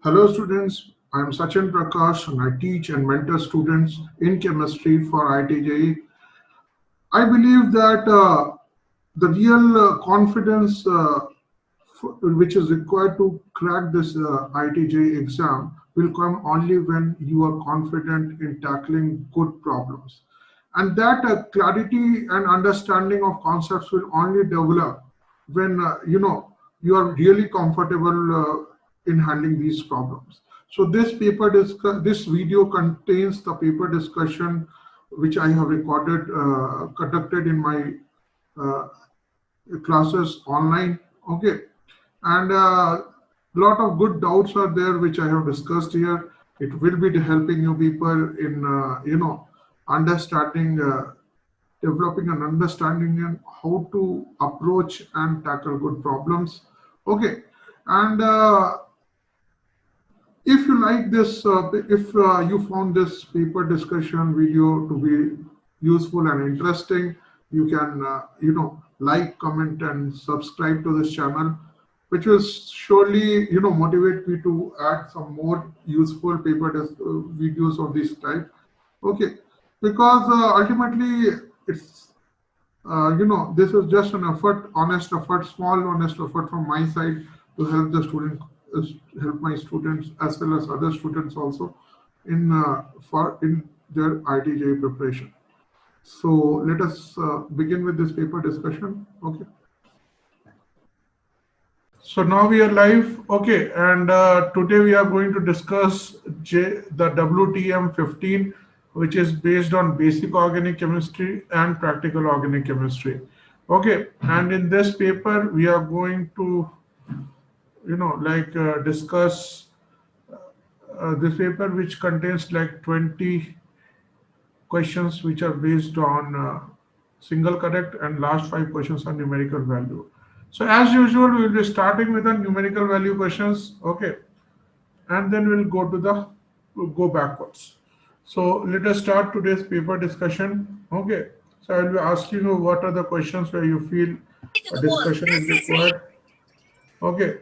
Hello students, I am Sachin Prakash and I teach and mentor students in chemistry for IIT I believe that the real confidence which is required to crack this IIT exam will come only when you are confident in tackling good problems. And that clarity and understanding of concepts will only develop when you are really comfortable in handling these problems. So this video contains the paper discussion which I have conducted in my uh, classes online. Okay, and a lot of good doubts are there which I have discussed here. It will be helping you people in understanding, developing an understanding in how to approach and tackle good problems. Okay, and if you like this, if you found this paper discussion video to be useful and interesting, you can, like, comment, and subscribe to this channel, which will surely, motivate me to add some more useful videos of this type. Okay, because ultimately it's this is just an effort, honest effort, small honest effort from my side to help the student, uh, help my students as well as other students also in their ITJ preparation. So let us begin with this paper discussion. Okay. So now we are live. Okay, and today we are going to discuss the WTM 15, which is based on basic organic chemistry and practical organic chemistry. Okay, and in this paper we are going to, discuss this paper, which contains like 20 questions which are based on single correct, and last 5 questions are numerical value. So as usual, we will be starting with the numerical value questions. Okay, and then we'll go backwards. So let us start today's paper discussion. Okay, so I will be asking you what are the questions where you feel a discussion is required. Okay,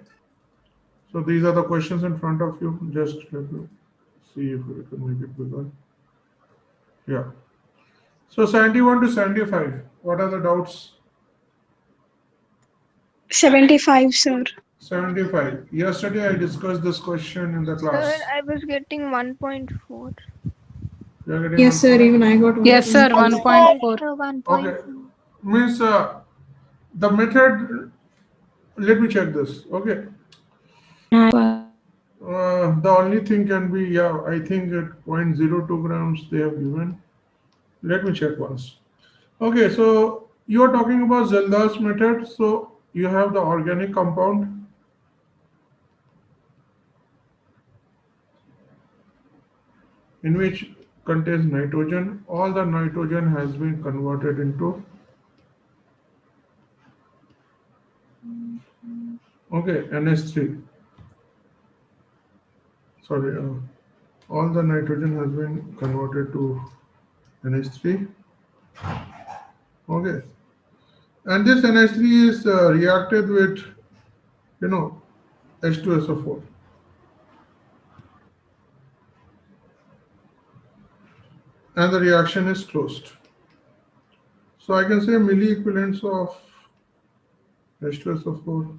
so these are the questions in front of you. Just let me see if we can make it bigger. Yeah. So 71 to 75. What are the doubts? 75, sir. 75. Yesterday I discussed this question in the Sir, class. I was getting 1.4. You are getting Yes, one sir. point? Even I got Yes, sir, 1.4. Yes, 1.4. sir, Okay. 1.4. Means the method, let me check this. Okay. The only thing can be, yeah, I think at 0.02 grams they have given. Let me check once. Okay, so you are talking about Zelda's method. So you have the organic compound in which contains nitrogen. All the nitrogen has been converted into, okay, NH3. Sorry, all the nitrogen has been converted to NH3. Okay, and this NH3 is reacted with, you know, H2SO4, and the reaction is closed. So I can say milli equivalents of H2SO4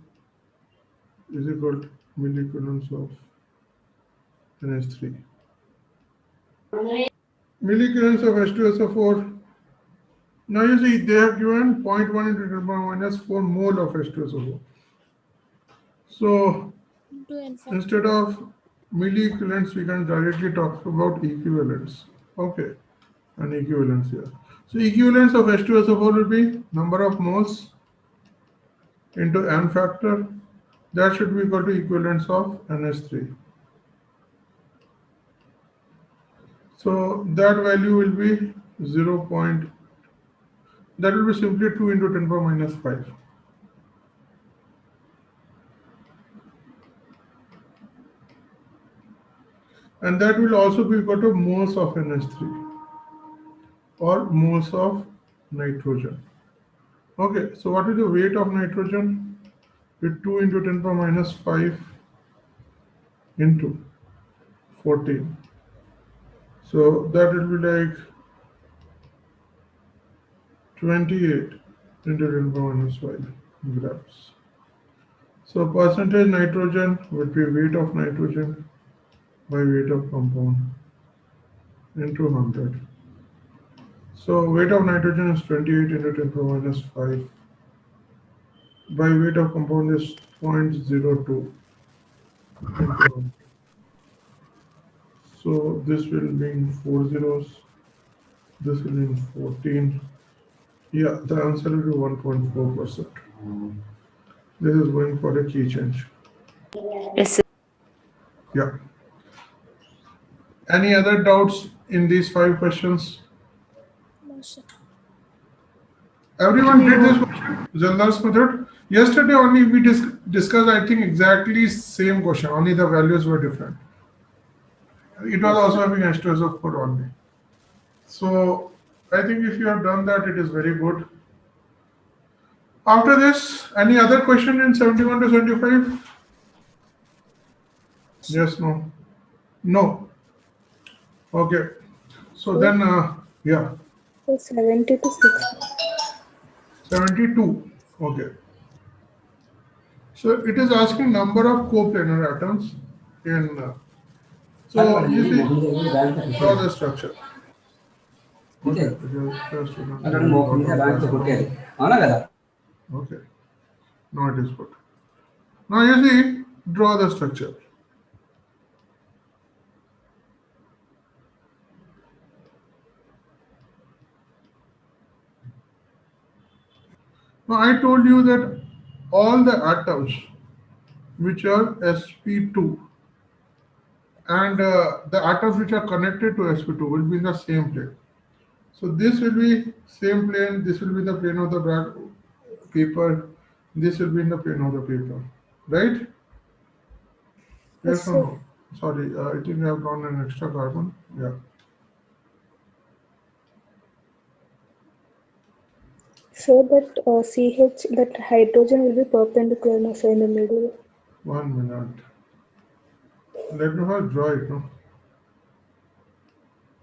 is equal to milli equivalents of NH3. Milli equivalents of H2SO4. Now you see they have given zero point 0.1 into 10 power minus 4 mole of H2SO4. So instead of milli equivalents, we can directly talk about equivalents. Okay, and equivalents here. So equivalents of H2SO4 will be number of moles into n factor. That should be equal to equivalents of NH3. So that value will be 0. That will be simply 2 into 10 power minus 5. And that will also be equal to moles of NH3 or moles of nitrogen. Okay, so what is the weight of nitrogen? With 2 into 10 power minus 5 into 14. So that will be like 28 into 10 power minus 5 grams. So percentage nitrogen would be weight of nitrogen by weight of compound into 100. So weight of nitrogen is 28 into 10 power minus 5 by weight of compound is 0.02 into 100. So this will mean 4 zeros. This will mean 14. Yeah, the answer will be 1.4%. This is going for a key change. Yes, sir. Yeah. Any other doubts in these 5 questions? No, sir. Everyone did this question, Zaldar's method. Yesterday only we discussed, I think, exactly same question, only the values were different. It was also having H2S of 4 only. So I think if you have done that, it is very good. After this, any other question in 71 to 75? Yes, no? No. Okay. So then, yeah, So 70 to 60. 72. Okay. So it is asking number of coplanar atoms in. So you see, draw the structure. Okay. Just okay. Now it is good. Now you see, draw the structure. Now I told you that all the atoms which are sp2 and the atoms which are connected to sp2 will be in the same plane. So this will be same plane, this will be the plane of the paper, this will be in the plane of the paper, right? Yes or no? Sorry, I think I have drawn an extra carbon. Yeah. So that CH, that hydrogen will be perpendicular now, so in the middle. 1 minute. Let me first draw it. No?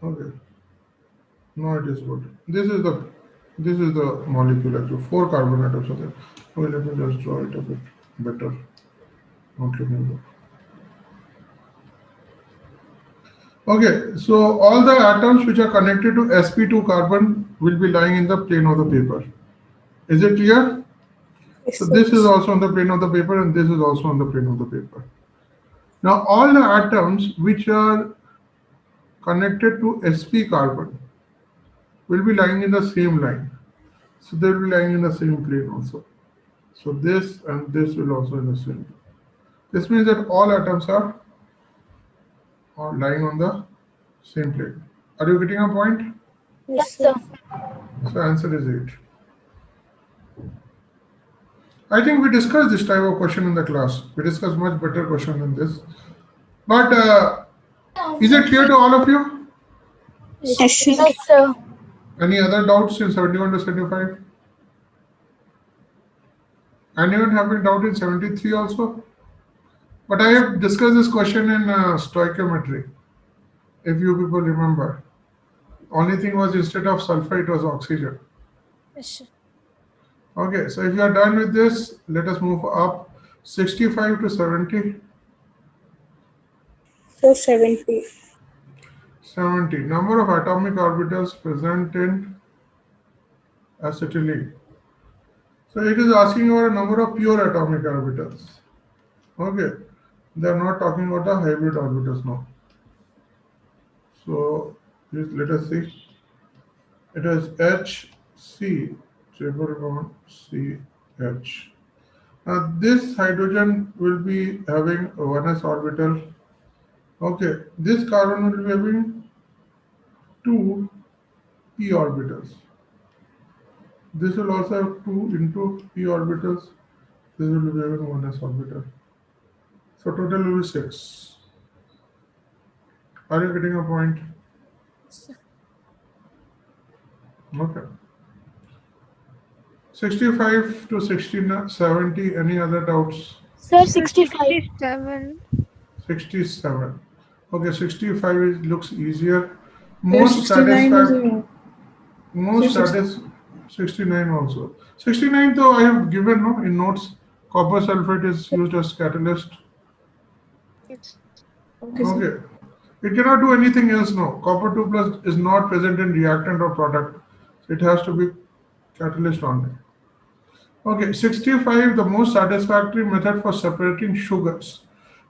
Okay. No, it is good. This is the molecule actually. 4 carbon atoms are there. Okay, let me just draw it a bit better. Not looking good. Okay, so all the atoms which are connected to sp2 carbon will be lying in the plane of the paper. Is it clear? Yes, So sir. this is also on the plane of the paper and this is also on the plane of the paper. Now all the atoms which are connected to sp carbon will be lying in the same line. So they will be lying in the same plane also. So this and this will also in the same. This means that all atoms are lying on the same plane. Are you getting a point? Yes, sir. So answer is 8. I think we discussed this type of question in the class. We discussed much better question than this. But is it clear to all of you? Yes, sir. Yes, sir. Any other doubts in 71 to 75? Anyone having doubt in 73 also? But I have discussed this question in stoichiometry, if you people remember. Only thing was instead of sulfur, it was oxygen. Yes, sir. Okay, so if you are done with this, let us move up 65 to 70. So 70. 70. Number of atomic orbitals present in acetylene. So it is asking about a number of pure atomic orbitals. Okay, they are not talking about the hybrid orbitals now. So let us see. It is HC, triple bond CH. Now this hydrogen will be having a 1s orbital. Okay, this carbon will be having 2 p orbitals. This will also have 2 into p orbitals. This will be having 1s orbital. So total will be 6. Are you getting a point? Okay. 65 to 70. Any other doubts? Sir, So 65. 67. 67. Okay, 65 looks easier. Sir, Most 69 is satisfactory. Most Sir, satis 69 also. 69 though I have given no in notes. Copper sulfate is used as catalyst. Yes. okay, sir. Okay. It cannot do anything else now. Copper 2 plus is not present in reactant or product. It has to be catalyst only. Okay, 65, the most satisfactory method for separating sugars.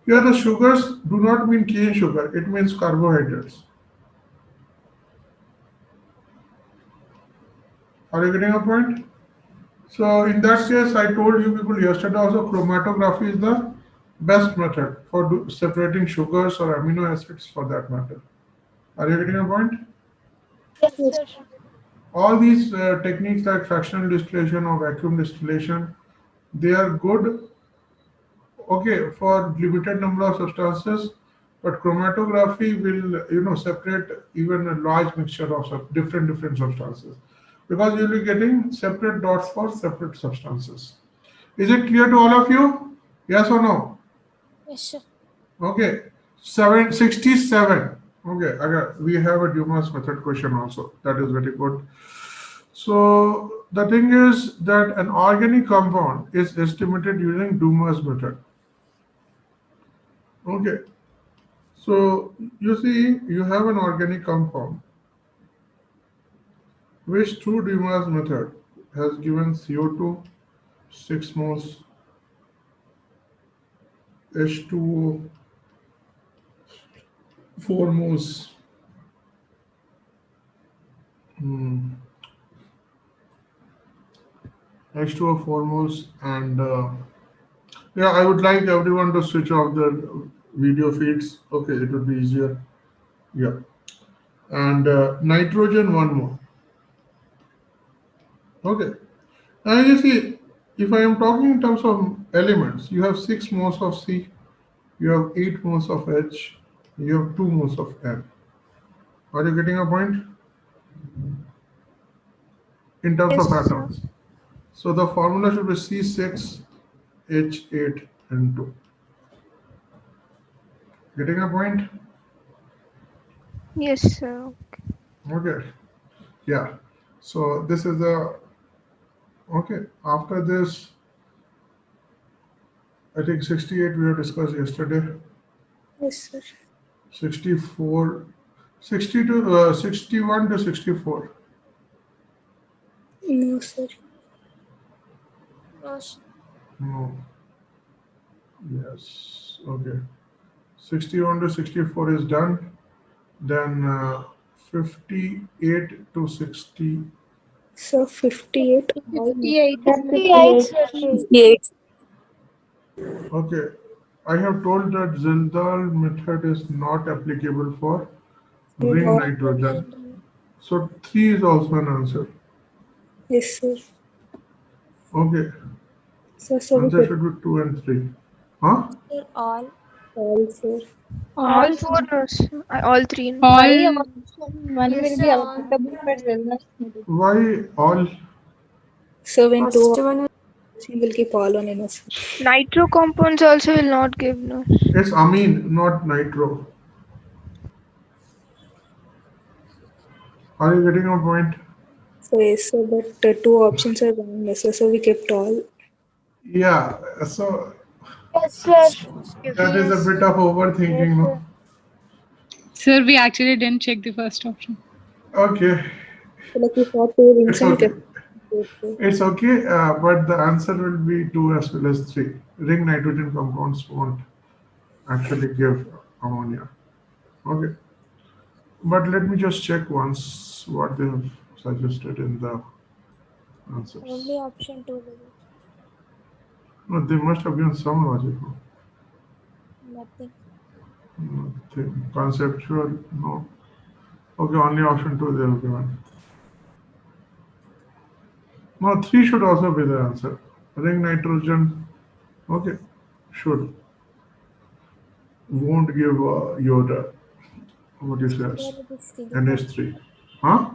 Here the sugars do not mean cane sugar, it means carbohydrates. Are you getting a point? So in that case, I told you people yesterday also chromatography is the best method for separating sugars or amino acids for that matter. Are you getting a point? Yes, Yes. sir. All these techniques like fractional distillation or vacuum distillation, they are good, okay, for limited number of substances, but chromatography will, separate even a large mixture of different substances because you'll be getting separate dots for separate substances. Is it clear to all of you? Yes or no? Yes, sir. Okay, 767. Okay, again, we have a Dumas method question also. That is very good. So the thing is that an organic compound is estimated using Dumas method. Okay, so you see, you have an organic compound which through Dumas method has given CO2 6 moles, H2O 4 moles, hmm, H2O 4 moles, and yeah, I would like everyone to switch off their video feeds. Okay, it would be easier. Yeah, and nitrogen 1 mole. Okay, and you see, if I am talking in terms of elements, you have 6 moles of C, you have 8 moles of H, you have 2 moles of N. Are you getting a point? In terms Yes, of sir. atoms. So the formula should be C6H8N2. Getting a point? Yes, sir. Okay. Yeah. So this is the okay. After this, I think 68 we have discussed yesterday. Yes, sir. 64, 61 to 64. No, sir. No, sir. No. Yes. Okay. 61 to 64 is done. Then 58 to 60. So 58. All 58. 58, sir. 68. Okay. I have told that Zildal method is not applicable for ring all. nitrogen. So 3 is also an answer. Yes, sir. Okay. So we Answer get should be 2 and 3. Huh? Sir, all. all, sir. All four, all three. No? Why All. option 1 Yes, will sir, be all. applicable for Zelda? Why all? So when two First one we will keep all on, sir. Nitro compounds also will not give, no. It's amine, not nitro. Are you getting a point? So yes, sir, but two options are wrong, sir. So we kept all. Yeah. So Yes, sir. that is a Yes. bit of overthinking, no? Sir, we actually didn't check the first option. Okay. So like we saw two rings It's and we okay. kept both, sir. It's okay, but the answer will be 2 as well as 3. Ring nitrogen compounds won't actually give ammonia. Okay. But let me just check once what they have suggested in the Only answers. option 2 will be. No, they must have given some logic. Nothing. Nothing. Conceptual, no. Okay, only option 2 they have given. No, 3 should also be the answer. Ring nitrogen, okay, should. Won't give your, what is Here this? it is single thought. NH3. Huh?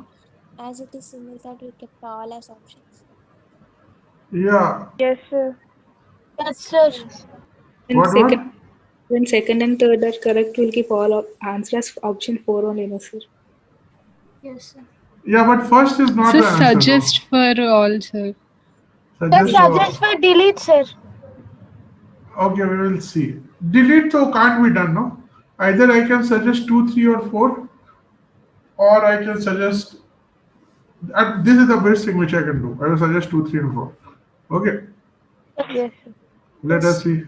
As it is single thought, we kept all as options. Yeah. Yes, sir. Yes, sir. And What? second, When second and third are correct, we'll keep all answer as option 4 only, no, sir. Yes, sir. Yeah, but first is not So the answer. suggest for all, sir. Suggest Suggest for delete, sir. Okay, we will see. Delete though can't be done, no? Either I can suggest 2, 3, or 4, or I can suggest. This is the best thing which I can do. I will suggest 2, 3, and 4. Okay, Yes, sir. let us see.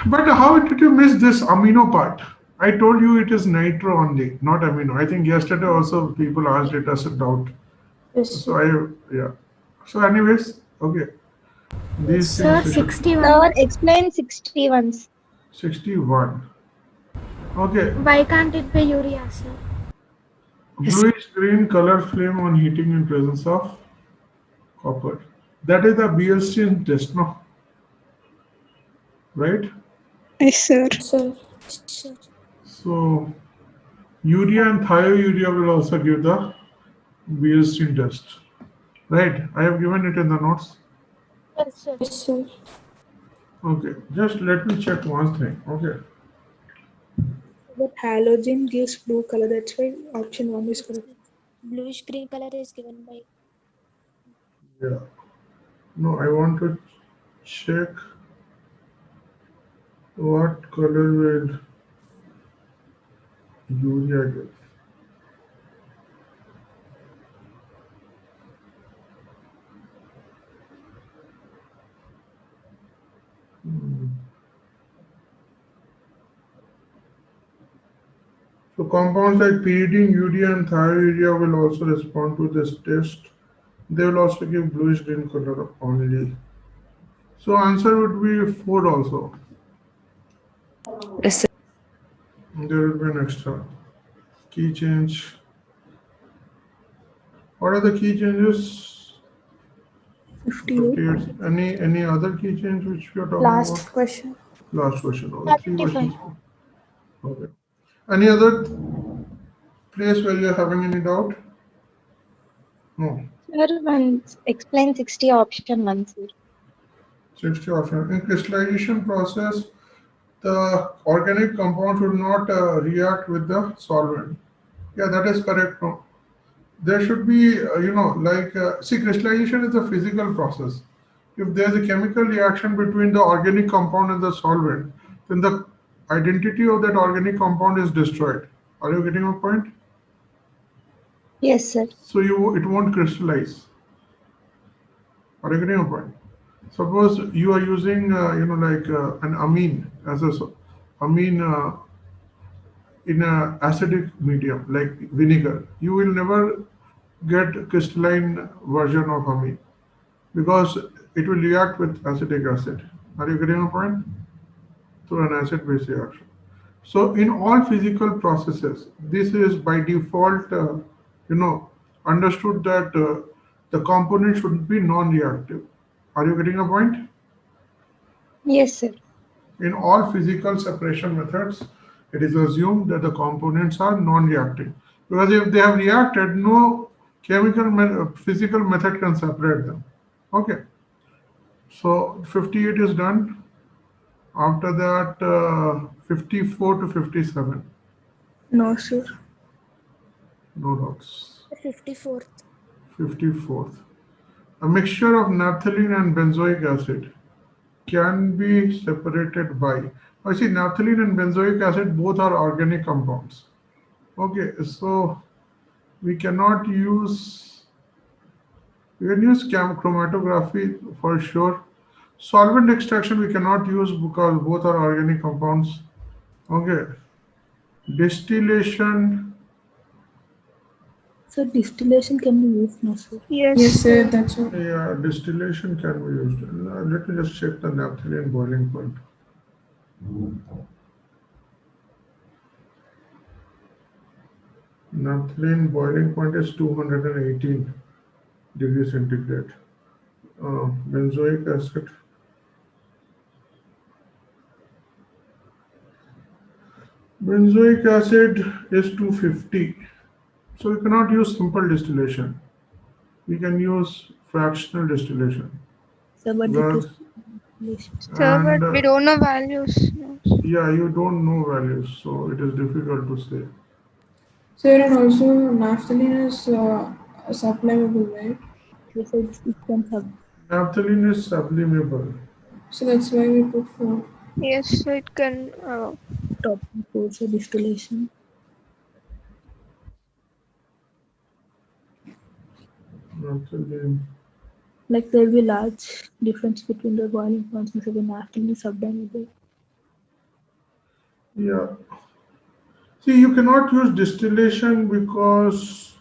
But how did you miss this amino part? I told you it is nitro only, not amino. I think yesterday also people asked it as a doubt. Yes, So yeah. So anyways, okay. These sir, things. 61. Sir, explain 61. 61. Okay. Why can't it be urea, sir? Bluish green color flame on heating in presence of copper. That is the Beerstein test, no? Right? Yes, sir. Sir. Sure. So urea and thiourea will also give the Beerstein test. Right? I have given it in the notes. Yes, sir. Yes, sir. Okay. Just let me check one thing. Okay. But halogen gives blue color. That's why option 1 is correct. Bluish green color is given by. Yeah. No, I want to check what color will urea give. So compounds like pyridine, urea, and thiourea will also respond to this test. They will also give bluish green color only. So answer would be 4 also. Yes, sir. There will be an extra key change. What are the key changes? 58. 58. Any other key change which we are talking about? Question. Last question. Okay, 3 75. questions. Okay. Any other place where you're having any doubt? No. Sir, explain 60 option 1, sir. 60 option. In crystallization process, the organic compound should not react with the solvent. Yeah, that is correct. No. There should be, see, crystallization is a physical process. If there's a chemical reaction between the organic compound and the solvent, then the identity of that organic compound is destroyed. Are you getting my point? Yes, sir. So it won't crystallize. Are you getting my point? Suppose you are using, an amine as amine in a acidic medium like vinegar. You will never get crystalline version of amine because it will react with acetic acid. Are you getting my point? Through an acid-base reaction. So in all physical processes, this is by default, understood that the component should be non-reactive. Are you getting a point? Yes, sir. In all physical separation methods, it is assumed that the components are non-reacting. Because if they have reacted, no physical method can separate them. Okay. So 58 is done. After that, 54 to 57. No, sir. No doubts. 54th. 54th. A mixture of naphthalene and benzoic acid can be separated by. I see naphthalene and benzoic acid both are organic compounds. Okay, so we cannot use. We can use chromatography for sure. Solvent extraction we cannot use because both are organic compounds. Okay. Distillation. So distillation can be used, no, sir. Yes, sir, that's all. Yeah, distillation can be used. Let me just check the naphthalene boiling point. Naphthalene boiling point is 218 degrees centigrade. Benzoic acid. Benzoic acid is 250. So we cannot use simple distillation. We can use fractional distillation. So, but Well, Sir, And but we don't know values. No. yeah, you don't know values, so it is difficult to say. Sir, and also naphthalene is sublimable, right? He said it can have Naphthalene is sublimable. So that's why we put 4. Yes, so it can. top force for distillation. Naphthalene. Like there will be large difference between the boiling points of the naphthalene is subdiamide. Yeah. See, you cannot use distillation because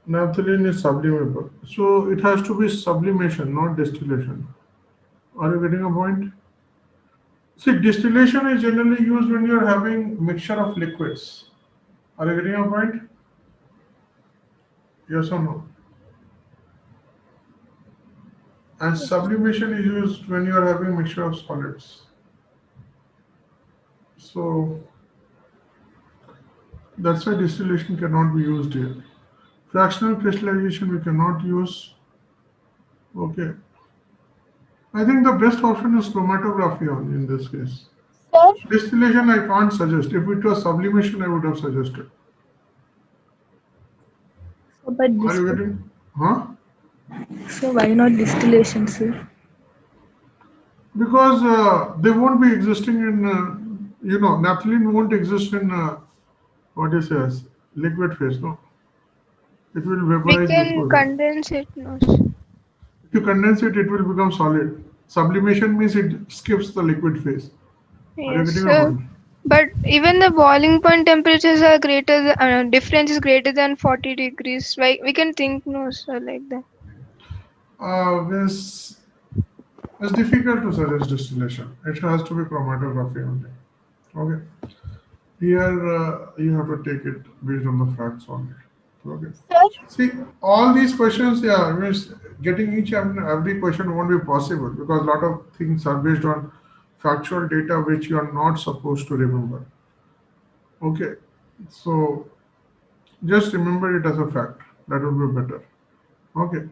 naphthalene is sublimable. So it has to be sublimation, not distillation. Are you getting a point? See, distillation is generally used when you are having mixture of liquids. Are you getting a point? Yes or no? And sublimation is used when you are having mixture of solids. So that's why distillation cannot be used here. Fractional crystallization we cannot use. Okay. I think the best option is chromatography on in this case. Sir, Distillation I can't suggest. If it was sublimation, I would have suggested. So, but Are you getting? Huh? so why not distillation, sir? Because they won't be existing in, naphthalene won't exist in what is this liquid phase. No, it will We vaporize can before that. condense it. No. Sir. If you condense it, it will become solid. Sublimation means it skips the liquid phase. Are you Yes, getting a sir. point? But even the boiling point temperatures are greater. Difference is greater than 40 degrees. Like we can think no, sir, like that. This it's difficult to suggest distillation. It has to be chromatography only. Okay. Here you have to take it based on the facts only. Okay. sir, See, all these questions, yeah, means getting each and every question won't be possible because a lot of things are based on factual data which you are not supposed to remember. Okay. So just remember it as a fact. That would be better. Okay.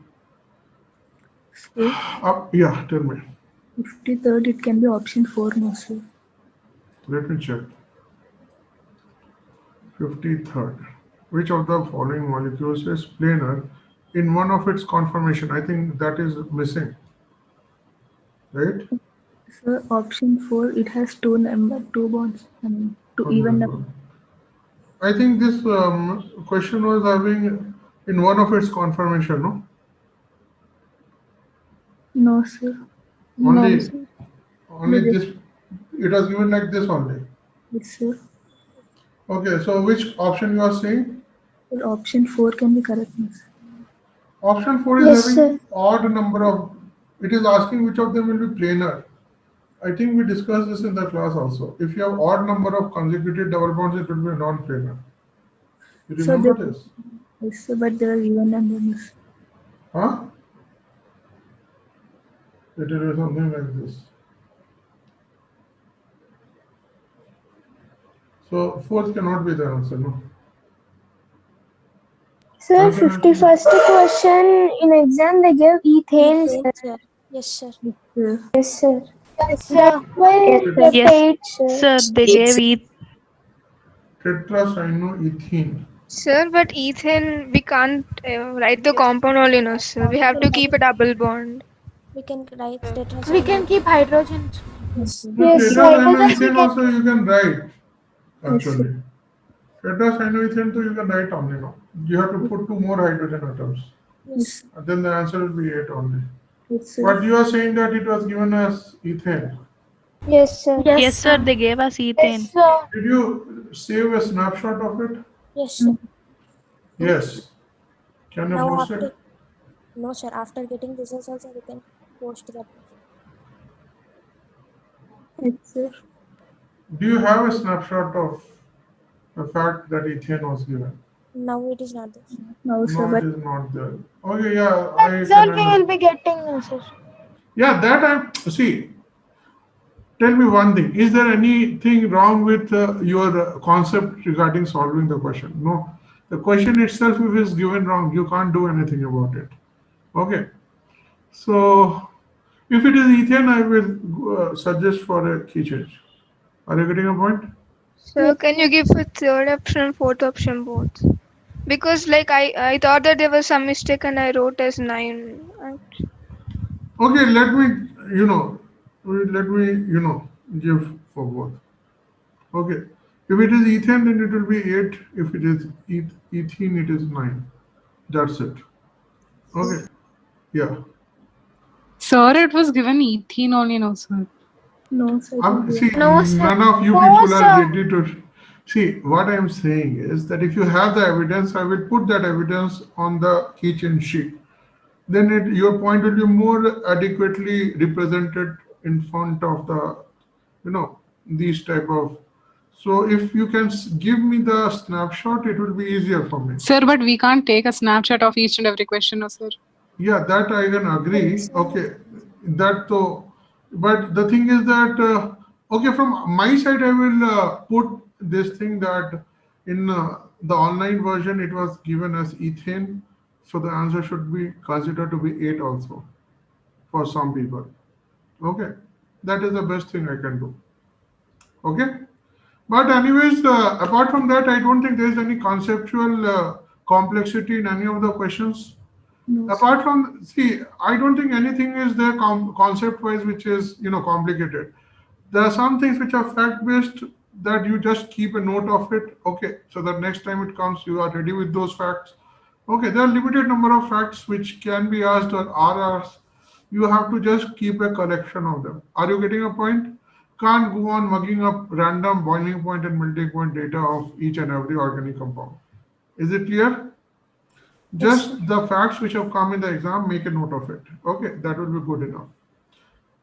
So Yeah, tell me. 53rd it can be option 4, no, sir. Let me check. 53rd. Which of the following molecules is planar in one of its conformation? I think that is missing. Right? So option 4 it has two bonds. I mean two One even minute, one. I think this question was having in one of its conformation, no? no, sir. Only, Sir. only No, this. It was given like this only. yes, sir. Okay, so which option you are saying? But option 4 can be correct, no, sir. Option 4 is Yes, having odd number of. It is asking which of them will be planar. I think we discussed this in the class also. If you have odd number of consecutive double bonds, it will be non-planar. You So remember they, this? yes, sir, but there are even numbers. Huh? It will be something like this. So fourth cannot be the answer, no? sir, Answer has to be- 51st question in exam they gave ethane. Ethane, sir. Yes, sir. Sir. Yes, sir. Yes, sir. Why Yes, the sir. Yes, page, sir? sir, they gave it. Tetracyanoethene. Sir, but ethane, we can't write the compound only, no, sir. We have to keep a double bond. We can write We tetracycline. can keep hydrogen. Yes. The Yes, hydrogens we tetracyanoethane can also you can write Yes, sir. actually. Tetracyanoethane too you can write only no. You have to put two more hydrogen atoms. Yes. And then the answer will be 8 only. Yes, sir. But you are saying that it was given as ethane. Yes, sir. Yes, sir, they gave us Yes, ethane. sir. Did you save a snapshot of it? Yes, sir. Yes. Can you Now post after it? no, sir. After getting this also, we can post that. Yes, sir. Do you have a snapshot of the fact that ethane was given? Now it is not this. No, sir, No, but it is not there. Okay, yeah, I That's can all we will understand. be getting, sir. Yeah, that I see. Tell me one thing. Is there anything wrong with your concept regarding solving the question? No. The question itself, if it's given wrong, you can't do anything about it. Okay. So if it is ethane, I will suggest for a key change. Are you getting a point? So can you give a third option, fourth option both? Because like I thought that there was some mistake and I wrote as 9. Okay, let me, give for both. Okay. If it is ethane, then it will be 8. If it is ethene, it is 9. That's it. Okay. Yeah. Sir, it was given ethene only, no, sir. No, sir. See, No, sir. none of you No, people are sir. ready to see. What I am saying is that if you have the evidence, I will put that evidence on the keychain sheet. Then your point will be more adequately represented in front of the, these type of. So if you can give me the snapshot, it will be easier for me. Sir, but we can't take a snapshot of each and every question, no, sir. Yeah, that I can agree. Okay, that though, but the thing is that okay, from my side, I will put this thing that in the online version it was given as ethane, so the answer should be considered to be 8 also for some people. Okay, that is the best thing I can do. Okay, but anyways, apart from that, I don't think there is any conceptual complexity in any of the questions. No, Apart from, see, I don't think anything is there concept wise which is complicated. There are some things which are fact based that you just keep a note of it. Okay, so that next time it comes, you are ready with those facts. Okay, there are limited number of facts which can be asked or are asked. You have to just keep a collection of them. Are you getting a point? Can't go on mugging up random boiling point and melting point data of each and every organic compound. Is it clear? Just the facts which have come in the exam, make a note of it. Okay, that will be good enough.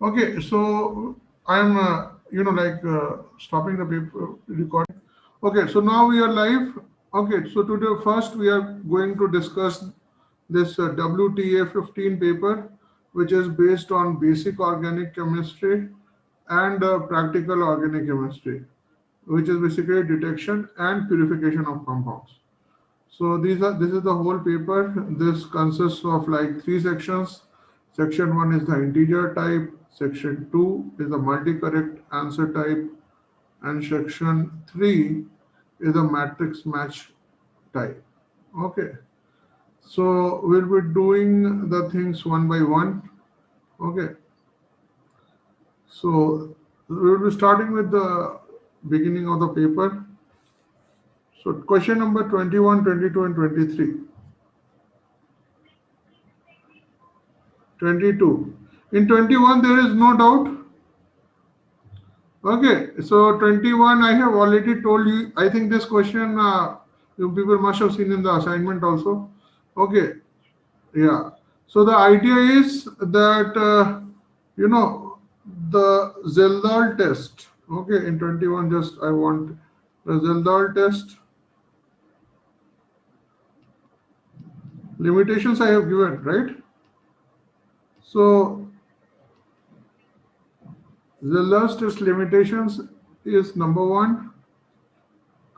Okay, so I'm, stopping the paper recording. Okay, so now we are live. Okay, so today first we are going to discuss this WTA 15 paper, which is based on basic organic chemistry and practical organic chemistry, which is basically detection and purification of compounds. So this is the whole paper. This consists of like 3 sections. Section 1 is the integer type. Section 2 is the multi-correct answer type. And section 3 is the matrix match type. Okay. So we'll be doing the things one by one. Okay. So we'll be starting with the beginning of the paper. So question number 21, 22, and 23. 22. In 21, there is no doubt. Okay, so 21, I have already told you. I think this question you people must have seen in the assignment also. Okay, yeah. So the idea is that, the Zeldal test. Okay, in 21, just I want the Zeldal test. Limitations I have given, right? So the last test limitations is number 1,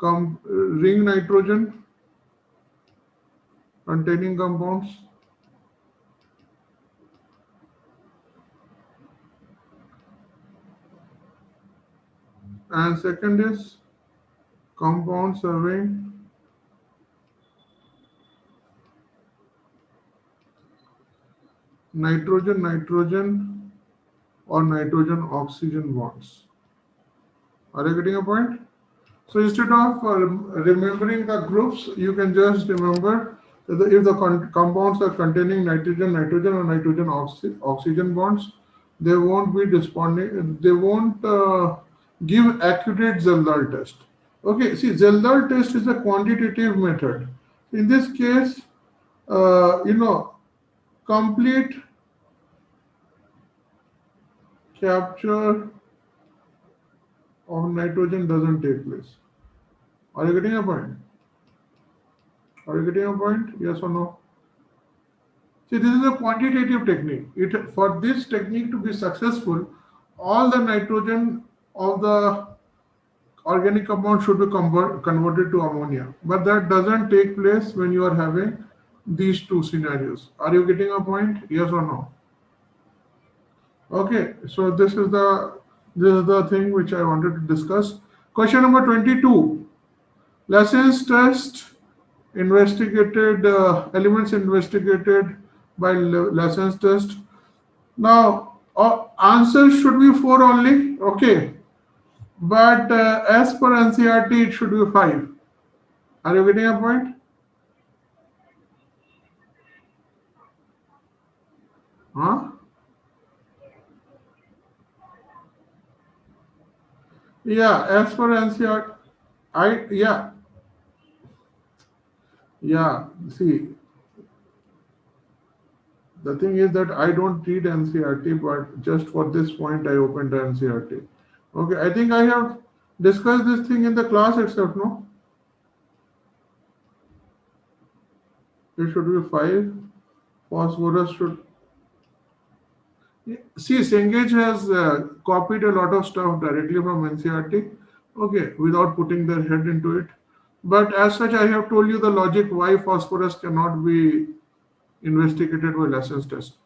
ring nitrogen containing compounds. And second is compounds having nitrogen or nitrogen oxygen bonds. Are you getting a point? So instead of remembering the groups, you can just remember that if the compounds are containing nitrogen or nitrogen oxygen bonds, they won't be responding, they won't give accurate Zeldal test. Okay, see, Zeldal test is a quantitative method. In this case, complete capture of nitrogen doesn't take place. Are you getting a point? Are you getting a point? Yes or no? See, this is a quantitative technique. For this technique to be successful, all the nitrogen of the organic compound should be converted to ammonia. But that doesn't take place when you are having these two scenarios. Are you getting a point? Yes or no? Okay, so this is the thing which I wanted to discuss. Question number 22. Lessons test investigated elements investigated by lessons test. Now, answers should be 4 only. Okay, but as per NCRT, it should be 5. Are you getting a point? Huh? Yeah, as per NCRT, yeah. See, the thing is that I don't read NCRT, but just for this point, I opened the NCRT. Okay, I think I have discussed this thing in the class itself, no? It should be 5. Phosphorus should. See, Cengage has copied a lot of stuff directly from NCRT, okay, without putting their head into it. But as such, I have told you the logic why phosphorus cannot be investigated by lessons test,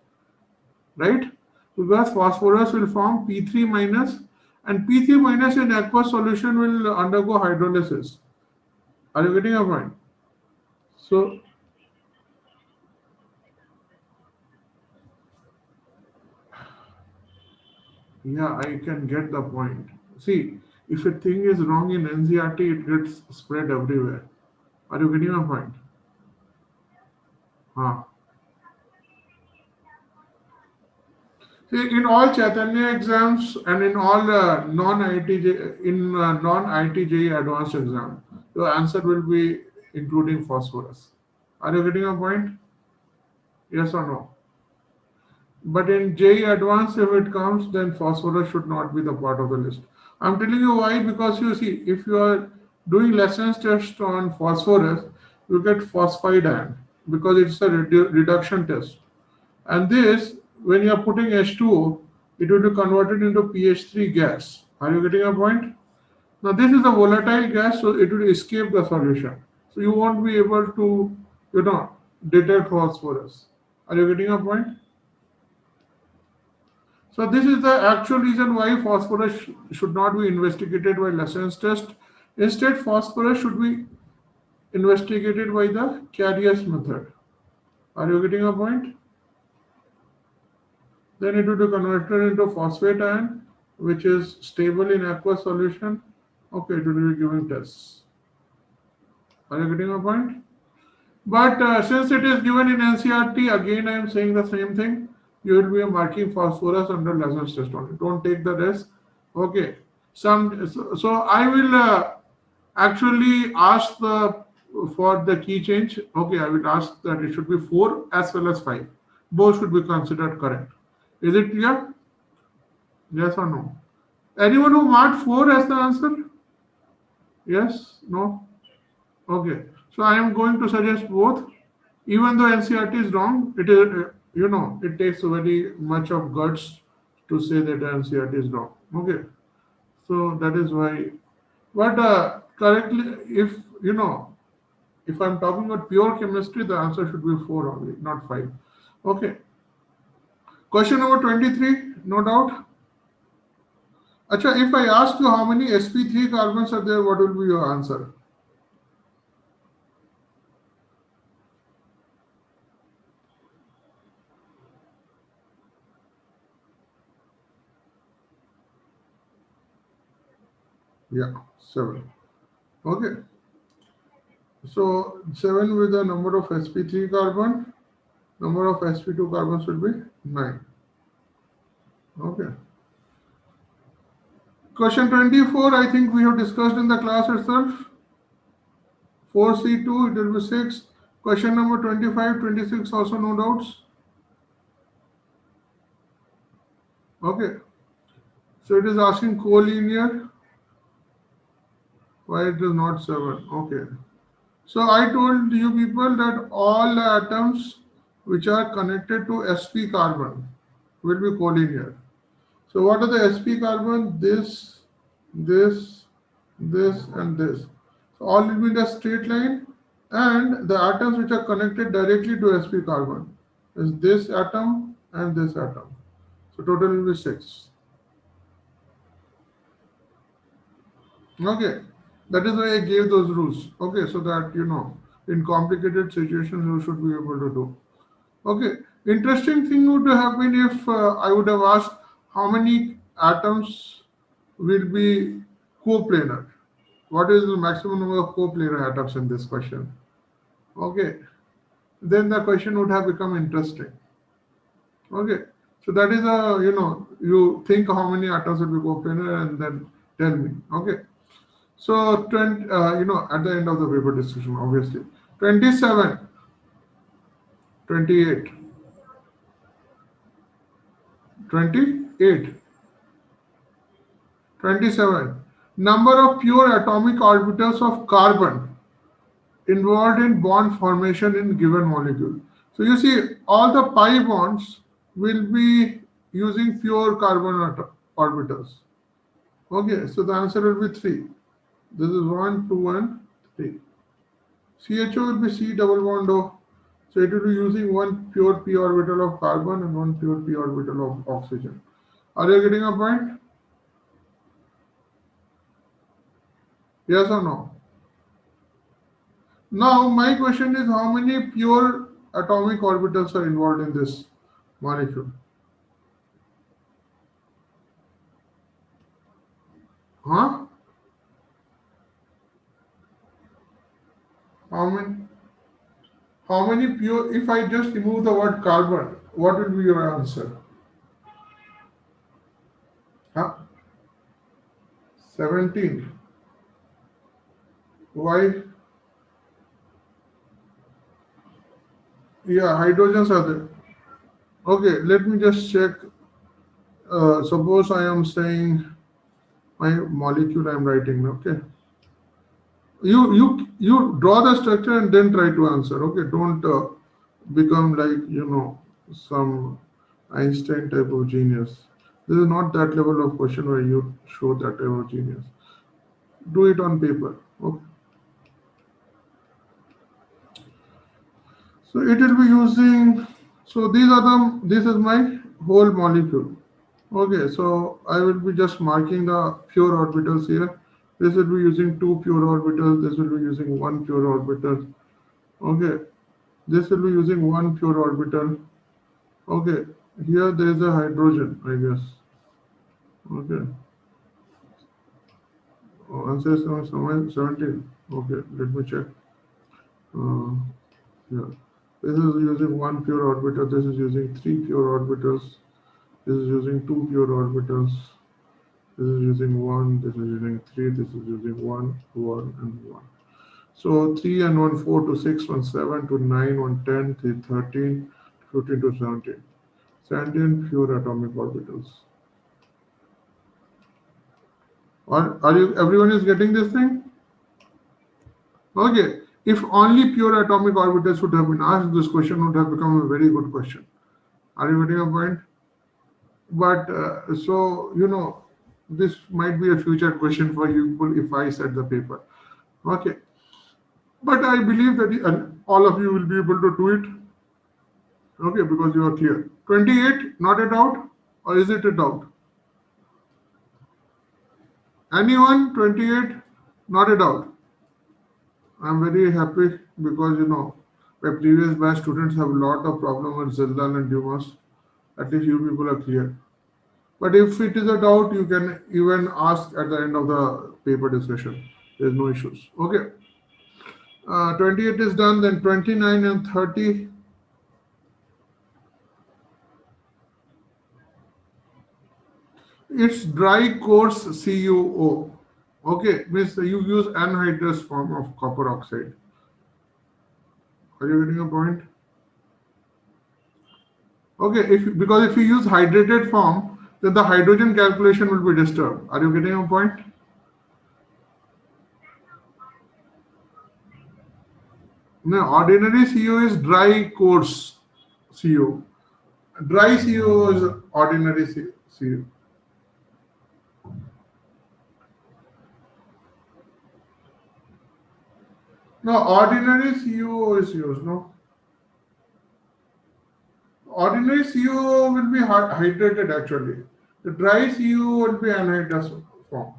right? Because phosphorus will form P3 minus, and P3 minus in aqueous solution will undergo hydrolysis. Are you getting a point? So, yeah, I can get the point. See, if a thing is wrong in NCRT, it gets spread everywhere. Are you getting my point? Huh. See, in all Chaitanya exams and in all non-IIT advanced exam, your answer will be including phosphorus. Are you getting a point? Yes or no? But in JEE advanced, if it comes, then phosphorus should not be the part of the list. I'm telling you why, because you see, if you are doing lessons test on phosphorus, you get phosphide ion because it's a reduction test. And this, when you are putting H2O, it will be converted into pH3 gas. Are you getting a point? Now this is a volatile gas, so it will escape the solution. So you won't be able to, detect phosphorus. Are you getting a point? So this is the actual reason why phosphorus should not be investigated by lessons test. Instead, phosphorus should be investigated by the Carrier's method. Are you getting a point? Then it will be converted into phosphate ion, which is stable in aqueous solution. Okay, it will be giving tests. Are you getting a point? But since it is given in NCRT, again I am saying the same thing. You will be marking phosphorus under lessons test only. Don't take the rest. Okay. So I will actually ask for the key change. Okay, I will ask that it should be 4 as well as 5. Both should be considered correct. Is it clear? Yes or no? Anyone who marked 4 as the answer? Yes? No? Okay. So I am going to suggest both. Even though NCRT is wrong, it is, it takes very much of guts to say that NCRT is wrong. Okay. So that is why. But correctly, if I'm talking about pure chemistry, the answer should be 4 only, not 5. Okay. Question number 23, no doubt. Acha, if I ask you how many sp3 carbons are there, what will be your answer? Yeah, 7. Okay. So 7 with the number of sp3 carbon, number of sp2 carbons will be 9. Okay. Question 24, I think we have discussed in the class itself. 4C2, it will be 6. Question number 25, 26, also no doubts. Okay. So it is asking collinear. Why it is not 7? Okay. So I told you people that all the atoms which are connected to sp carbon will be collinear. So what are the sp carbon? This, this, this, and this. So all will be in a straight line, and the atoms which are connected directly to sp carbon is this atom and this atom. So total will be 6. Okay, that is why I gave those rules. Okay, so that in complicated situations you should be able to do. Okay, interesting thing would have been if I would have asked how many atoms will be coplanar. What is the maximum number of coplanar atoms in this question? Okay, then the question would have become interesting. Okay, so that is a you think how many atoms will be coplanar and then tell me. Okay, so 20 at the end of the paper discussion, obviously 27, 28, 28, 27. Number of pure atomic orbitals of carbon involved in bond formation in given molecule. So you see, all the pi bonds will be using pure carbon orbitals. Okay, so the answer will be 3. This is 1, 2, and 3. CHO will be C double bond O. So it will be using one pure p orbital of carbon and one pure p orbital of oxygen. Are you getting a point? Yes or no? Now my question is, how many pure atomic orbitals are involved in this molecule? Huh? How many? How many pure? If I just remove the word carbon, what will be your answer? Huh? 17. Why? Yeah, hydrogens are there. Okay, let me just check. Suppose I am saying my molecule I am writing. Okay. You draw the structure and then try to answer. Okay, don't become like some Einstein type of genius. This is not that level of question where you show that type of genius. Do it on paper. Okay. So it will be using. So this is my whole molecule. Okay, so I will be just marking the pure orbitals here. This will be using 2 pure orbitals. This will be using 1 pure orbital. Okay, this will be using 1 pure orbital. Okay, here there is a hydrogen, I guess. Okay. Oh, answer is 17. Okay, let me check. Yeah. This is using 1 pure orbital. This is using 3 pure orbitals. This is using 2 pure orbitals. This is using 1. This is using 3. This is using 1, 1, and 1. So 3 and 1, 4 to 6, 1, 7 to 9, 1, 10, 3, 13, 15 to 17. 17 pure atomic orbitals. Are you? Everyone is getting this thing? Okay. If only pure atomic orbitals would have been asked, this question would have become a very good question. Are you getting a point? But so this might be a future question for you if I set the paper. Okay. But I believe that all of you will be able to do it. Okay, because you are clear. 28, not a doubt, or is it a doubt? Anyone? 28, not a doubt. I'm very happy because my previous batch students have a lot of problem with Zildal and Dumas. At least you people are clear. But if it is a doubt, you can even ask at the end of the paper discussion. There's no issues. Okay. 28 is done, then 29 and 30. It's dry coarse CuO. Okay, means you use anhydrous form of copper oxide. Are you getting a point? Okay, because if you use hydrated form, then the hydrogen calculation will be disturbed. Are you getting a point? No, ordinary CO is dry coarse CO. Dry CO is ordinary CO. No, ordinary CO is used, no? Ordinary ordinary CO will be hydrated actually. The dry CO will be anhydrous form.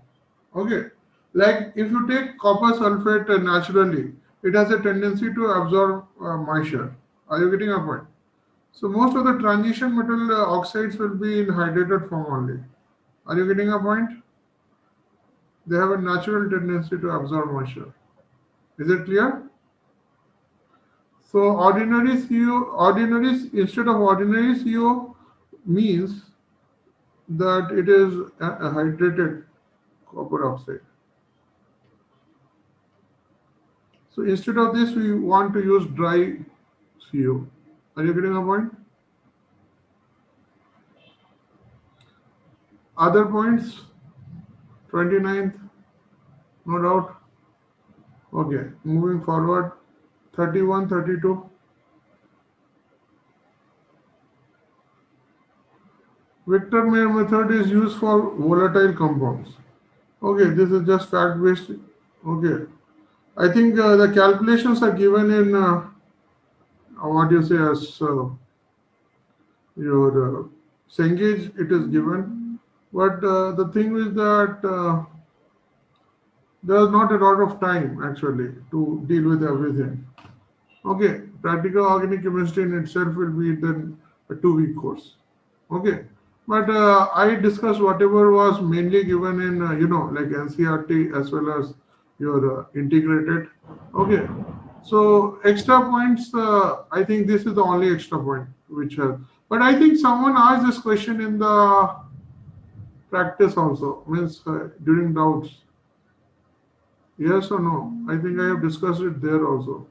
Okay. Like if you take copper sulfate naturally, it has a tendency to absorb moisture. Are you getting a point? So most of the transition metal oxides will be in hydrated form only. Are you getting a point? They have a natural tendency to absorb moisture. Is it clear? So ordinary instead of ordinary CO means that it is a hydrated copper oxide. So instead of this, we want to use dry CO. Are you getting a point? Other points? 29th? No doubt. Okay, moving forward. 31, 32. Victor Mayer method is used for volatile compounds. Okay, this is just fact-based. Okay. I think the calculations are given in what you say as your Cengage, it is given. But the thing is that there is not a lot of time actually to deal with everything. Okay, practical organic chemistry in itself will be then a 2-week course. Okay, but I discussed whatever was mainly given in like NCERT as well as your integrated. Okay, so extra points. I think this is the only extra point which has. But I think someone asked this question in the practice also, means during doubts. Yes or no? I think I have discussed it there also.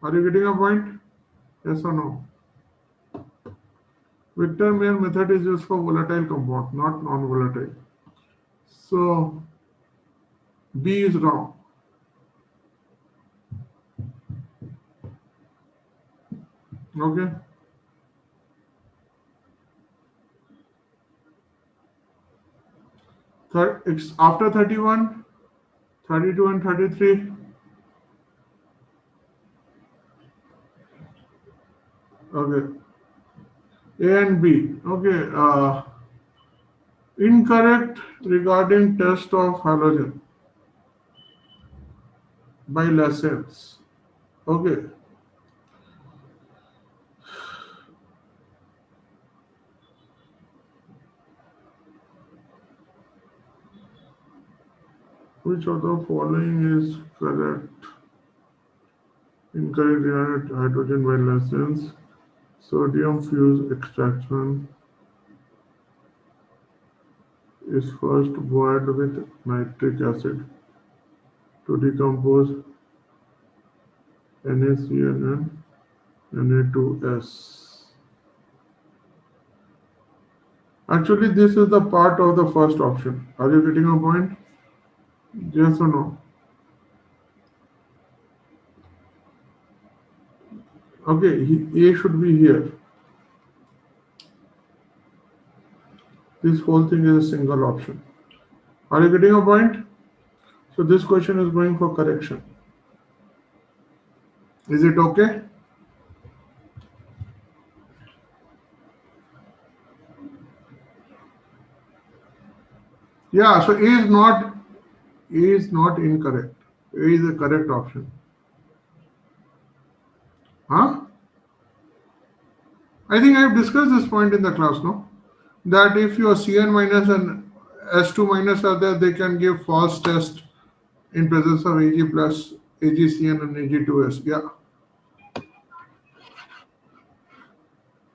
Are you getting a point? Yes or no? Victor Mayer method is used for volatile compound, not non-volatile. So B is wrong. Okay. It's after 31, 32 and 33. Okay. A and B. Okay. Incorrect regarding test of halogen by Lascelles. Okay. Which of the following is correct? Incorrect regarding hydrogen by Lascelles. Sodium fuse extraction is first boiled with nitric acid to decompose NaCN and Na2S. Actually, this is the part of the first option. Are you getting a point? Yes or no? Okay, A should be here. This whole thing is a single option. Are you getting a point? So this question is going for correction. Is it okay? Yeah, so A is not incorrect. A is the correct option. Huh? I think I have discussed this point in the class, no? That if your Cn minus and S2 minus are there, they can give false test in presence of Ag plus AgCN and Ag2S. Yeah.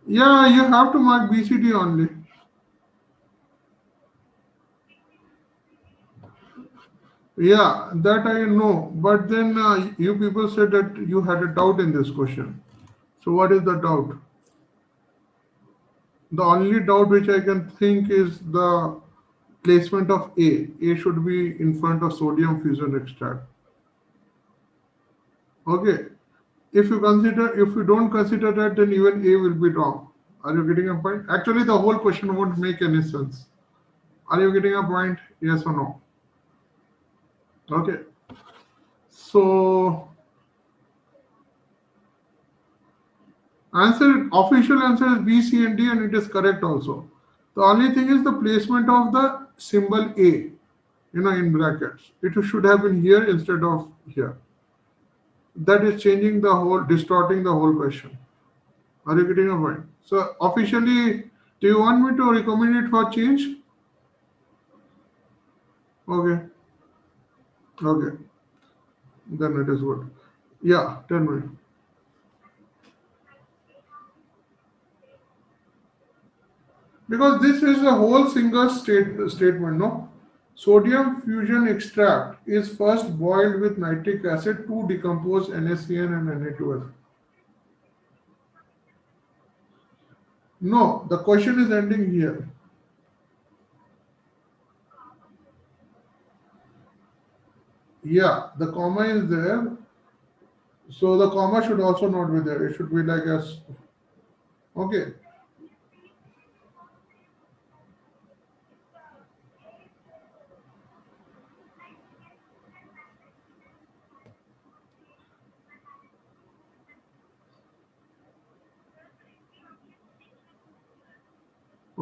Yeah, you have to mark BCD only. Yeah, that I know. But then you people said that you had a doubt in this question. So what is the doubt? The only doubt which I can think is the placement of A. A should be in front of sodium fusion extract. Okay. If you don't consider that, then even A will be wrong. Are you getting a point? Actually, the whole question won't make any sense. Are you getting a point? Yes or no? Okay. So Official answer is B, C, and D, and it is correct also. The only thing is the placement of the symbol A, in brackets. It should have been here instead of here. That is distorting the whole question. Are you getting a point? So officially, do you want me to recommend it for change? Okay. Okay. Then it is good. Yeah, tell me. Because this is a whole single statement, no? Sodium fusion extract is first boiled with nitric acid to decompose NaCN and Na2S. No, the question is ending here. Yeah, the comma is there. So the comma should also not be there. It should be like as. Okay.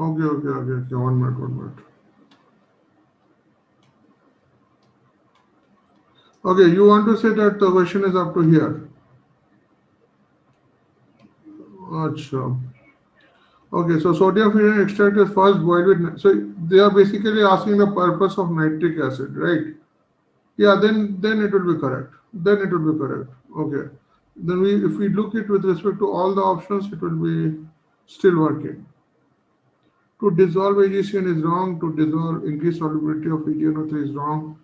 Okay. 1 minute. Okay, you want to say that the question is up to here. Achha. Okay, so sodium fusion extract is first boiled with. So they are basically asking the purpose of nitric acid, right? Yeah, then it will be correct. Okay. Then if we look it with respect to all the options, it will be still working. To dissolve AgCN is wrong. To dissolve increased solubility of EgNO3 is wrong.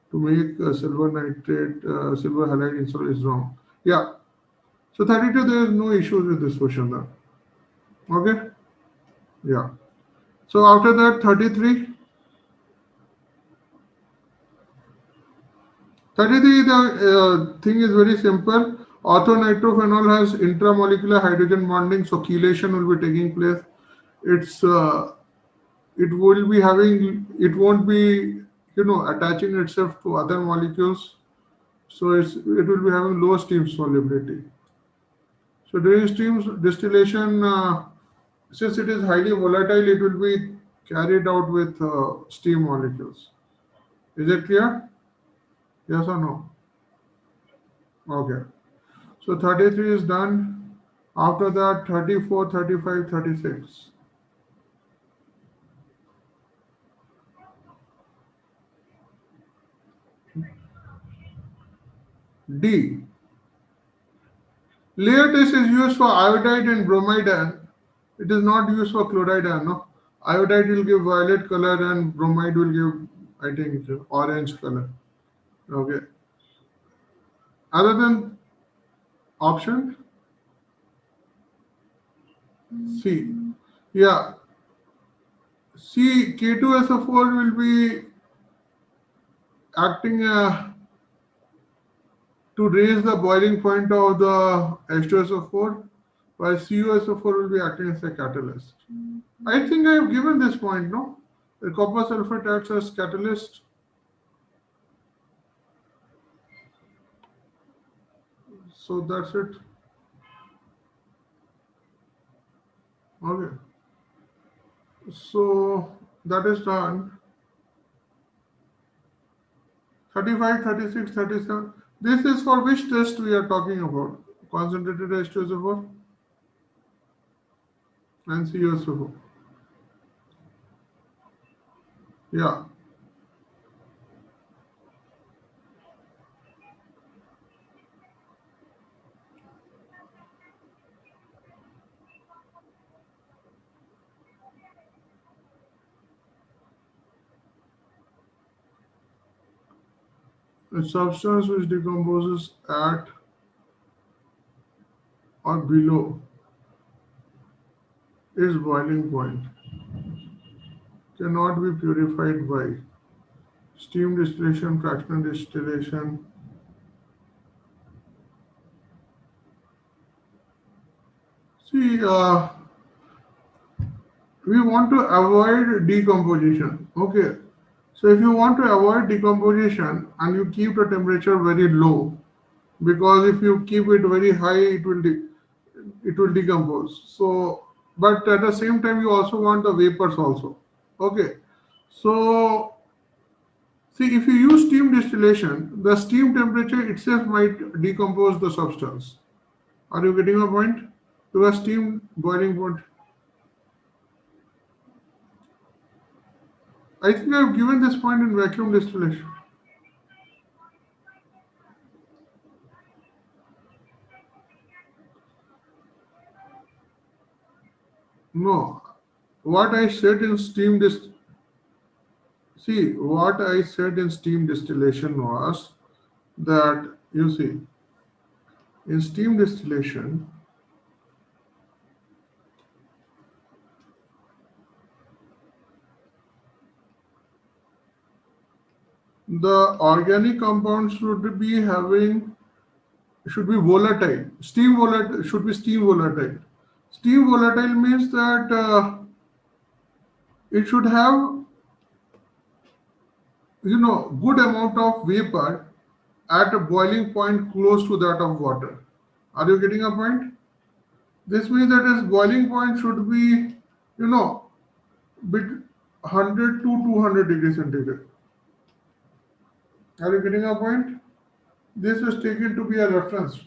To make silver nitrate, silver halide insoluble is wrong. Yeah. So 32, there is no issues with this question now. Okay. Yeah. So after that, 33. 33, the thing is very simple. Orthonitrophenol has intramolecular hydrogen bonding, so chelation will be taking place. It won't be, attaching itself to other molecules. So it will be having low steam solubility. So during steam distillation, since it is highly volatile, it will be carried out with steam molecules. Is it clear? Yes or no? Okay. So 33 is done. After that, 34, 35, 36. D. Layer test is used for iodide and bromide ion. It is not used for chloride ion. No? Iodide will give violet color and bromide will give, I think, orange color. Okay. Other than option C. Yeah. C, K2SO4 will be acting to raise the boiling point of the H2SO4, while CuSO4 will be acting as a catalyst. I think I have given this point, no? The copper sulfate acts as catalyst. So that's it. Okay. So that is done. 35, 36, 37. This is for which test we are talking about? Concentrated H2SO4 and CuSO4. Yeah. A substance which decomposes at or below its boiling point cannot be purified by steam distillation, fractional distillation. See, we want to avoid decomposition. Okay. So if you want to avoid decomposition and you keep the temperature very low, because if you keep it very high, it will it will decompose. So, but at the same time, you also want the vapors also. Okay. So, see, if you use steam distillation, the steam temperature itself might decompose the substance. Are you getting a point? Because steam boiling point. I think I've given this point in vacuum distillation. No, what I said in steam see, what I said in steam distillation was that, you see, in steam distillation, the organic compounds should be volatile. Steam volatile should be steam volatile. Steam volatile means that it should have, good amount of vapor at a boiling point close to that of water. Are you getting a point? This means that its boiling point should be, bit 100 to 200 degrees centigrade. Are you getting a point? This is taken to be a reference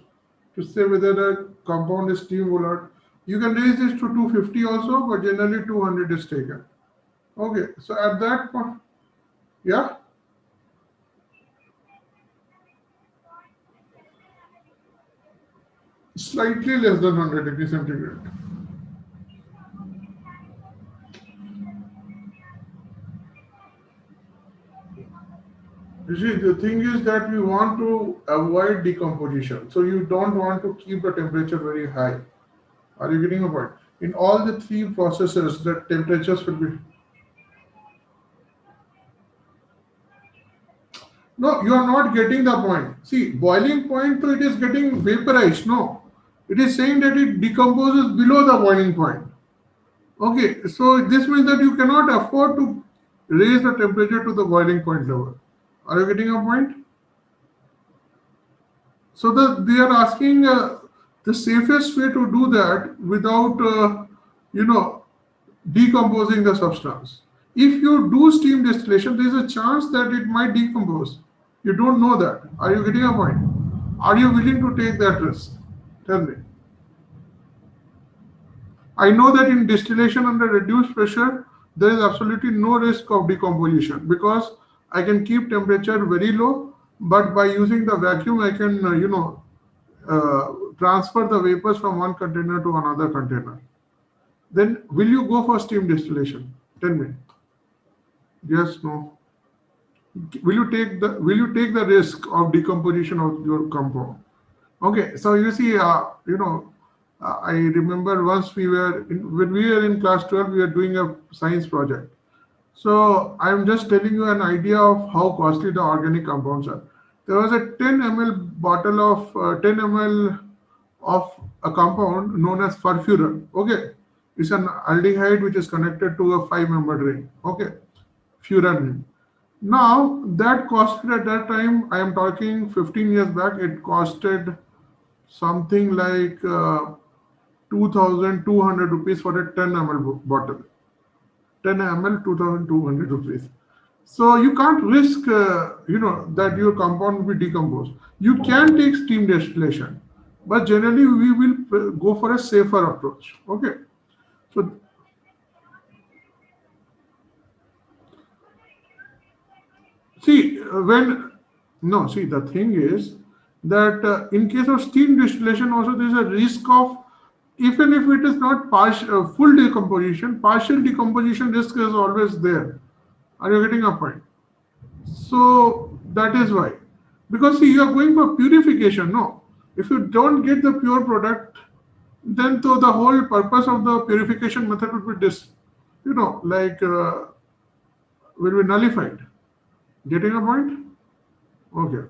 to say whether the compound is steam volatile. You can raise this to 250 also, but generally 200 is taken. Okay, so at that point, yeah. Slightly less than 100 degrees centigrade. You see, the thing is that we want to avoid decomposition. So you don't want to keep the temperature very high. Are you getting a point? In all the three processes, the temperatures will be. No, you are not getting the point. See, boiling point, so it is getting vaporized. No, it is saying that it decomposes below the boiling point. Okay, so this means that you cannot afford to raise the temperature to the boiling point level. Are you getting a point? So they are asking the safest way to do that without, decomposing the substance. If you do steam distillation, there is a chance that it might decompose. You don't know that. Are you getting a point? Are you willing to take that risk? Tell me. I know that in distillation under reduced pressure, there is absolutely no risk of decomposition because I can keep temperature very low, but by using the vacuum, I can, transfer the vapors from one container to another container. Then will you go for steam distillation? Tell me. Yes, no. Will you take the risk of decomposition of your compound? Okay, so you see, I remember once when we were in class 12, we were doing a science project. So I'm just telling you an idea of how costly the organic compounds are. There was a 10 ml bottle of 10 ml of a compound known as furfuran. Okay, it's an aldehyde which is connected to a 5-membered ring. Okay, furan. Now that costed at that time, I am talking 15 years back, it costed something like 2,200 rupees for a 10 ml bottle. 10 ml, 2,200 rupees. So you can't risk, that your compound will be decomposed. You can take steam distillation, but generally we will go for a safer approach. Okay. So see, the thing is that in case of steam distillation also there is a risk of, even if it is not full decomposition, partial decomposition risk is always there. Are you getting a point? So that is why. Because see, you are going for purification. No, if you don't get the pure product, then the whole purpose of the purification method would be will be nullified. Getting a point? Okay.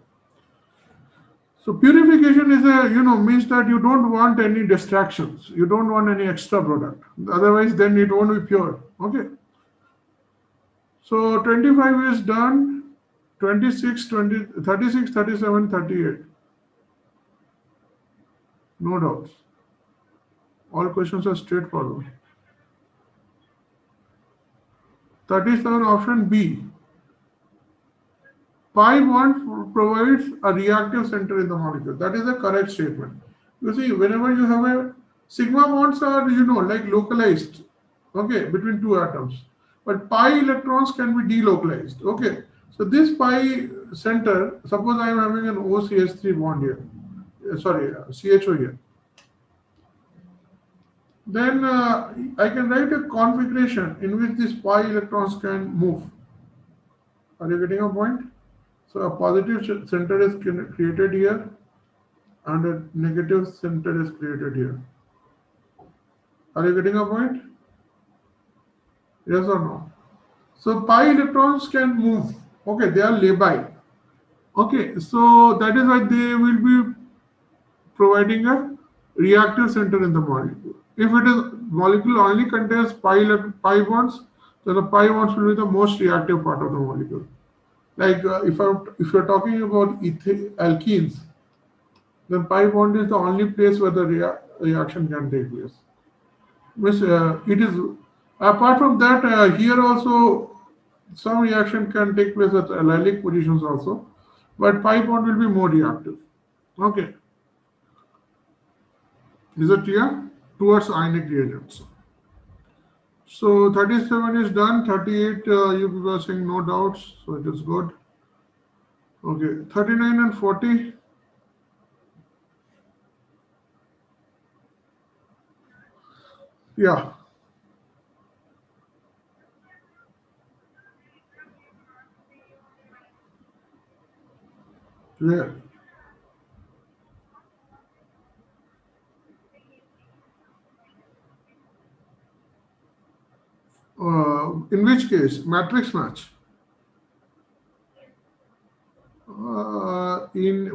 So purification is means that you don't want any distractions. You don't want any extra product. Otherwise, then it won't be pure. Okay. So 25 is done. 26, 20, 36, 37, 38. No doubts. All questions are straightforward. 37 option B. Pi bond provides a reactive center in the molecule. That is a correct statement. You see, whenever you have a sigma bonds are, like localized, okay, between two atoms. But pi electrons can be delocalized, okay. So this pi center, suppose I am having an OCH3 bond here, CHO here. Then I can write a configuration in which these pi electrons can move. Are you getting a point? So a positive center is created here and a negative center is created here. Are you getting a point? Yes or no? So pi electrons can move. Okay, they are labile. Okay, so that is why they will be providing a reactive center in the molecule. If it is molecule only contains pi bonds, then the pi bonds will be the most reactive part of the molecule. Like if you're talking about alkenes, then pi bond is the only place where the reaction can take place. It is apart from that, here also some reaction can take place at allylic positions also, but pi bond will be more reactive. Okay, is it clear? Towards ionic reagents. So 37 is done. 38 you were saying no doubts, so it is good. Okay, 39 and 40. Yeah. Where? In which case? Matrix match.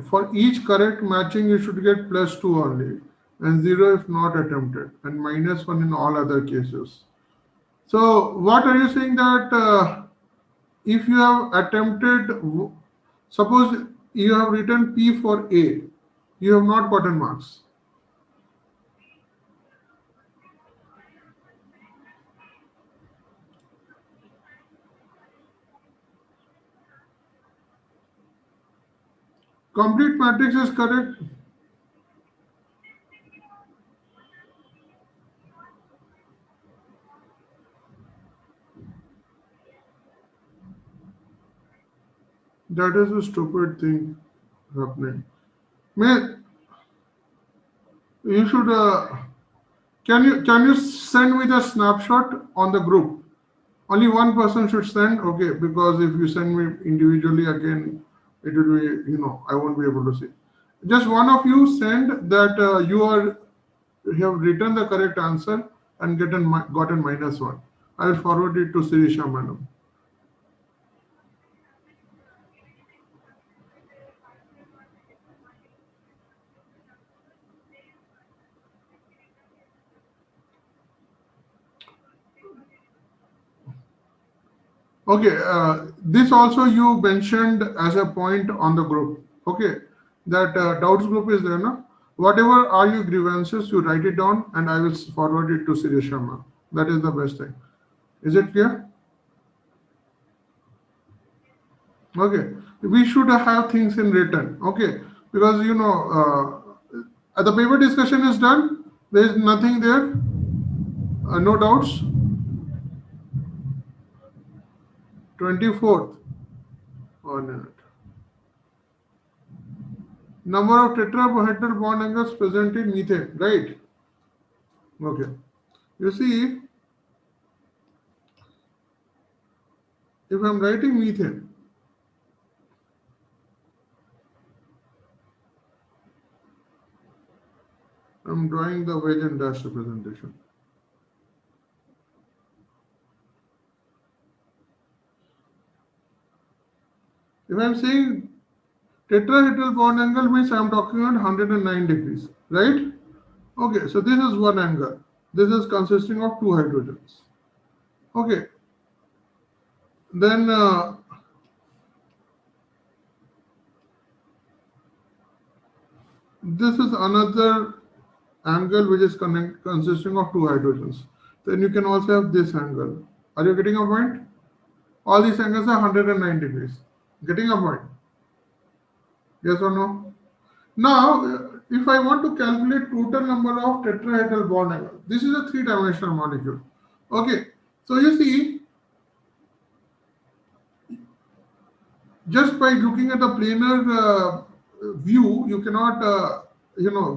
For each correct matching, you should get +2 only, and 0 if not attempted, and -1 in all other cases. So what are you saying that if you have attempted, suppose you have written P for A, you have not gotten marks. Complete matrix is correct. That is a stupid thing happening. You should can you send me the snapshot on the group? Only one person should send, okay, because if you send me individually again, it will be, I won't be able to see. Just one of you send that you have written the correct answer and gotten -1. I will forward it to Sirisha madam. Okay, this also you mentioned as a point on the group. Okay, that doubts group is there, no? Whatever are your grievances, you write it down and I will forward it to Siri Sharma. That is the best thing. Is it clear? Okay, we should have things in written. Okay, because the paper discussion is done. There is nothing there. No doubts. 24th. 1 minute. Number of tetrahedral bond angles present in methane, right? Okay. You see, if I'm writing methane, I'm drawing the wedge and dash representation. If I'm saying tetrahedral bond angle means I'm talking about 109 degrees, right? Okay, so this is one angle. This is consisting of 2 hydrogens. Okay. Then this is another angle which is consisting of two hydrogens. Then you can also have this angle. Are you getting a point? All these angles are 109 degrees. Getting a point? Yes or no? Now, if I want to calculate total number of tetrahedral bond angle, this is a three-dimensional molecule. Okay, so you see, just by looking at the planar view, you cannot,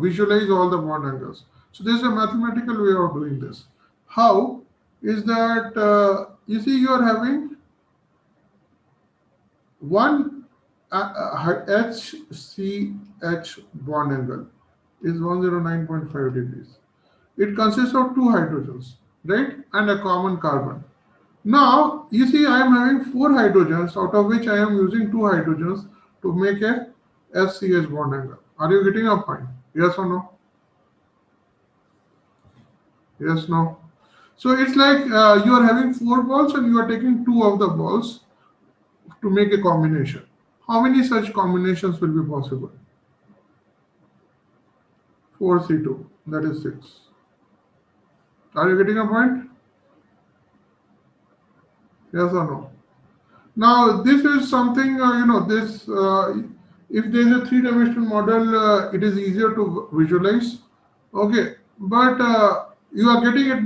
visualize all the bond angles. So there's a mathematical way of doing this. How is that? You see, you are having one HCH bond angle is 109.5 degrees. It consists of two hydrogens, right, and a common carbon. Now, you see, I am having four hydrogens, out of which I am using two hydrogens to make a SCH bond angle. Are you getting a point? Yes or no? Yes, no? So it's like you are having four balls and you are taking two of the balls to make a combination. How many such combinations will be possible? 4C2, that is 6. Are you getting a point? Yes or no? Now, this is something, if there is a three-dimensional model, it is easier to visualize. Okay, but you are getting it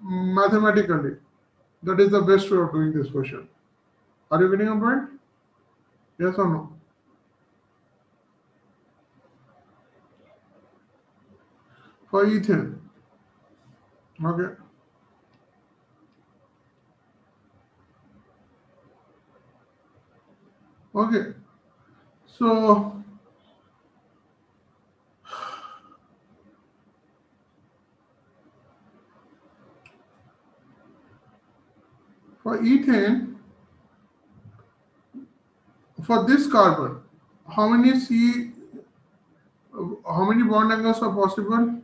mathematically. That is the best way of doing this question. Are you getting a point? Yes or no? For ethane. Okay. Okay. So for ethane, for this carbon, how many bond angles are possible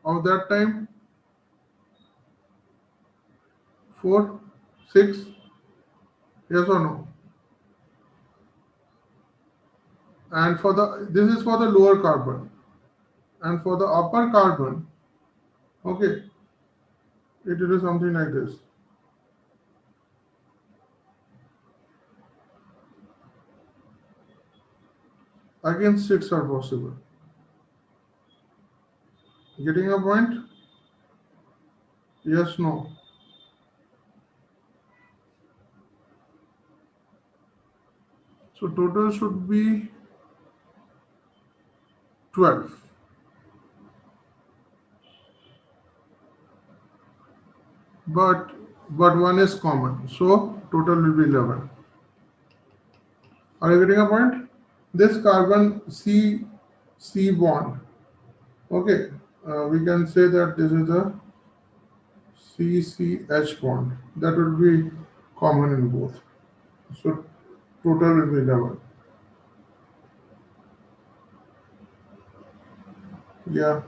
of that time? 4, 6. Yes or no? And this is for the lower carbon, and for the upper carbon, okay, it will be something like this. Again, 6 are possible. Getting a point? Yes, no? So total should be 12. But one is common, so total will be 11. Are you getting a point? This carbon C bond. Okay, we can say that this is a CCH bond. That will be common in both. So total will be 11. Yeah.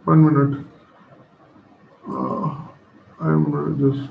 One minute. I'm just